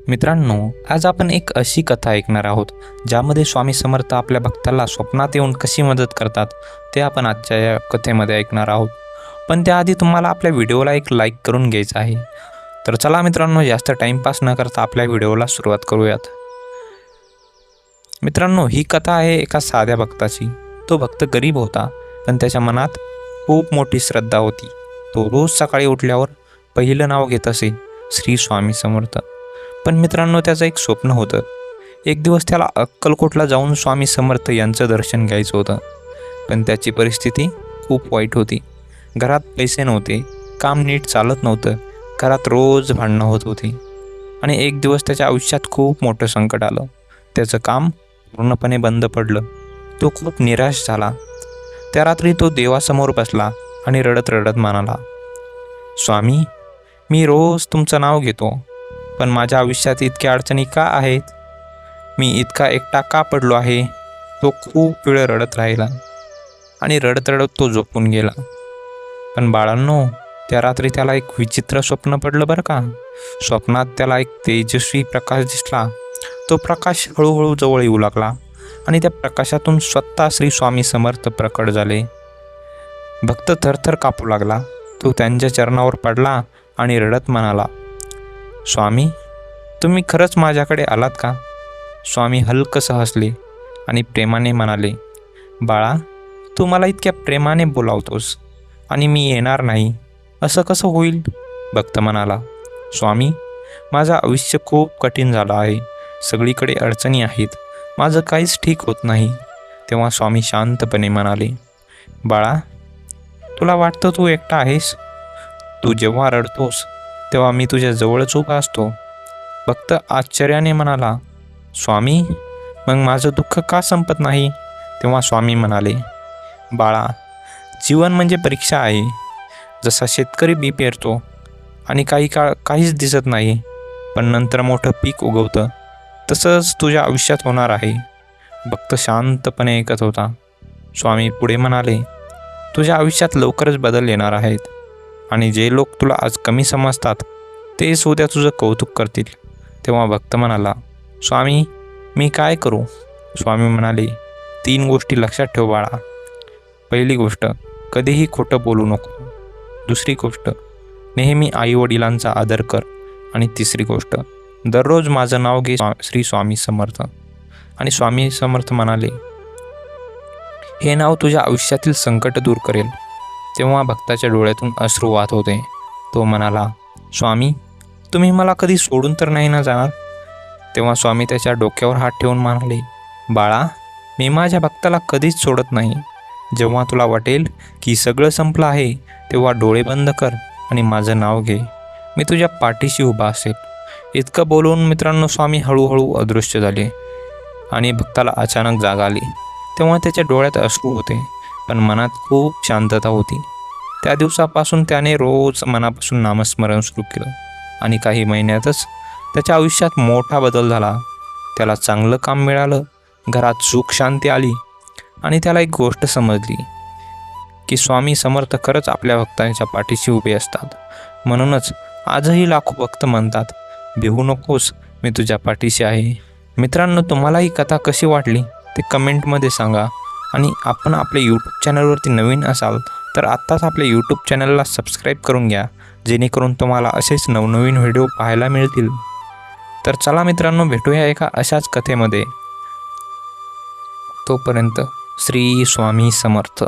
मित्रांनो, आज आपण एक अशी कथा ऐकणार आहोत ज्यामध्ये स्वामी समर्थ आपल्या भक्ताला स्वप्नात येऊन कशी मदत करतात ते आपण आजच्या या कथेमध्ये ऐकणार आहोत. पण त्याआधी तुम्हाला आपल्या व्हिडिओला एक लाईक करून घ्यायचं आहे. तर चला मित्रांनो, जास्त टाईमपास न करता आपल्या व्हिडिओला सुरुवात करूयात. मित्रांनो, ही कथा आहे एका साध्या भक्ताची. तो भक्त गरीब होता, पण त्याच्या मनात खूप मोठी श्रद्धा होती. तो रोज सकाळी उठल्यावर पहिलं नाव घेत असे, श्री स्वामी समर्थ. पण मित्रांनो, त्याचं एक स्वप्न होतं. एक दिवस त्याला अक्कलकोटला जाऊन स्वामी समर्थ यांचं दर्शन घ्यायचं होतं. पण त्याची परिस्थिती खूप वाईट होती. घरात पैसे नव्हते, काम नीट चालत नव्हतं, घरात रोज भांडणं होत होती. आणि एक दिवस त्याच्या आयुष्यात खूप मोठं संकट आलं. त्याचं काम पूर्णपणे बंद पडलं. तो खूप निराश झाला. त्या रात्री तो देवासमोर बसला आणि रडत रडत म्हणाला, स्वामी, मी रोज तुमचं नाव घेतो, पण माझ्या आयुष्यात इतक्या अडचणी का आहेत? मी इतका एकटा का पडलो आहे? तो खूप वेळ रडत राहिला आणि रडत रडत तो झोपून गेला. पण बाळांनो, त्या रात्री त्याला एक विचित्र स्वप्न पडलं बरं का. स्वप्नात त्याला एक तेजस्वी प्रकाश दिसला. तो प्रकाश हळूहळू जवळ येऊ लागला आणि त्या प्रकाशातून स्वतः श्री स्वामी समर्थ प्रकट झाले. भक्त थरथर कापू लागला. तो त्यांच्या चरणावर पडला आणि रडत म्हणाला, स्वामी, तुम्ही खरंच माझ्याकडे आलात का? स्वामी हलकसं हसले आणि प्रेमाने म्हणाले, बाळा, तू मला इतक्या प्रेमाने बोलावतोस आणि मी येणार नाही असं कसं होईल? भक्त म्हणाला, स्वामी, माझं आयुष्य खूप कठीण झालं आहे. सगळीकडे अडचणी आहेत. माझं काहीच ठीक होत नाही. तेव्हा स्वामी शांतपणे म्हणाले, बाळा, तुला वाटतं तू एकटा आहेस? तू जेव्हा रडतोस तेव्हा मी तुझ्या जवळच उभा असतो. भक्त आश्चर्याने म्हणाला, स्वामी, मग माझं दुःख का संपत नाही? तेव्हा स्वामी म्हणाले, बाळा, जीवन म्हणजे परीक्षा आहे. जसा शेतकरी बी पेरतो आणि काही काळ काहीच दिसत नाही, पण नंतर मोठं पीक उगवतं, तसंच तुझ्या आयुष्यात होणार आहे. भक्त शांतपणे ऐकत होता. स्वामी पुढे म्हणाले, तुझ्या आयुष्यात लवकरच बदल येणार आहेत आणि जे लोक तुला आज कमी समजतात तेच उद्या तुझं कौतुक करतील. तेव्हा भक्त म्हणाला, स्वामी, मी काय करू? स्वामी म्हणाले, 3 गोष्टी लक्षात ठेव बाळा. पहिली गोष्ट, कधीही खोटं बोलू नको. दुसरी गोष्ट, नेहमी आईवडिलांचा आदर कर. आणि तिसरी गोष्ट, दररोज माझं नाव घे, श्री स्वामी समर्थ. आणि स्वामी समर्थ म्हणाले, हे नाव तुझ्या आयुष्यातील संकट दूर करेल. तेव्हा भक्ताच्या डोळ्यातून अश्रू वाहत होते. तो म्हणाला, स्वामी, तुम्ही मला कधी सोडून तर नाही ना जाणार? तेव्हा स्वामी त्याच्या डोक्यावर हात ठेवून म्हणाले, बाळा, मी माझ्या भक्ताला कधीच सोडत नाही. जेव्हा तुला वाटेल की सगळं संपलं आहे, तेव्हा डोळे बंद कर आणि माझं नाव घे. मी तुझ्या पाठीशी उभा असेल. इतकं बोलून मित्रांनो, स्वामी हळूहळू अदृश्य झाले आणि भक्ताला अचानक जाग आली. तेव्हा त्याच्या डोळ्यात अश्रू होते, पण मनात खूप शांतता होती. त्या दिवसापासून त्याने रोज मनापासून नामस्मरण सुरू केलं आणि काही महिन्यातच त्याच्या आयुष्यात मोठा बदल झाला. त्याला चांगलं काम मिळालं, घरात सुख शांती आली आणि त्याला एक गोष्ट समजली की स्वामी समर्थ खरंच आपल्या भक्तांच्या पाठीशी उभे असतात. म्हणूनच आजही लाखो भक्त म्हणतात, भिवू नकोस, मी तुझ्या पाठीशी आहे. मित्रांनो, तुम्हाला ही कथा कशी वाटली ते कमेंटमध्ये सांगा. आणि आपण आपल्या यूट्यूब चॅनलवरती नवीन असाल तर आत्ताच आपल्या यूट्यूब चॅनलला सबस्क्राईब करून घ्या, जेणेकरून तुम्हाला असेच नवनवीन व्हिडिओ पाहायला मिळतील. तर चला मित्रांनो, भेटूया एका अशाच कथेमध्ये. तोपर्यंत श्री स्वामी समर्थ.